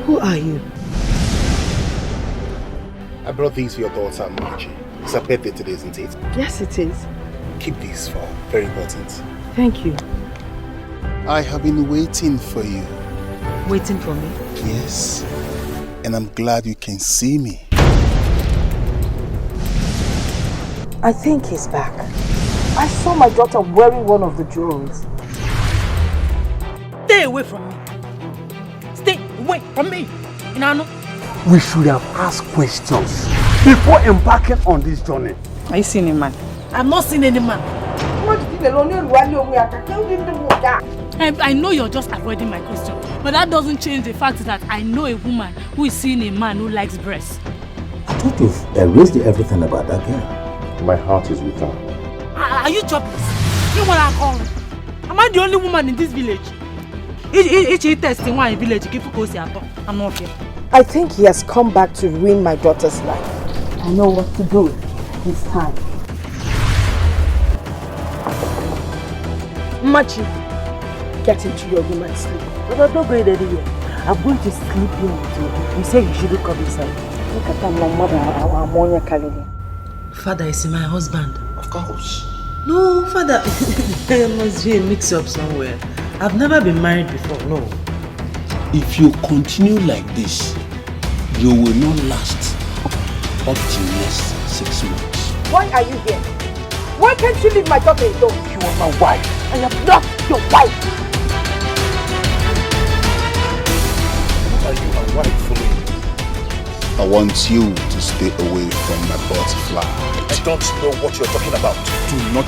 Who are you? I brought these for your daughter, Machi. It's her birthday today, isn't it? Yes, it is. Keep these for her. Very important. Thank you. I have been waiting for you. Waiting for me? Yes. And I'm glad you can see me. I think he's back. I saw my daughter wearing one of the jewels. Stay away from me. Stay away from me. Inano. We should have asked questions before embarking on this journey. Are you seeing a man? I've not seen any man. I know you're just avoiding my question, but that doesn't change the fact that I know a woman who is seeing a man who likes breasts. I thought you've erased everything about that girl. My heart is with her. Are you jobless? You know what I call her? Am I the only woman in this village? Each testing one village, I'm not here. I think he has come back to ruin my daughter's life. I know what to do. It's time. Machi, get into your room and sleep. But don't go anywhere. I'm going to sleep here with you. You say you shouldn't come inside. Look at that, my mother, Ammonia Kalini. Father is my husband. Of course. No, Father, there must be a mix-up somewhere. I've never been married before, no. If you continue like this, you will not last up to the next 6 months. Why are you here? Why can't you leave my daughter alone? You are my wife. I am not your wife. What are you and why following me? I want you to stay away from my butterfly. I don't know what you're talking about. Do not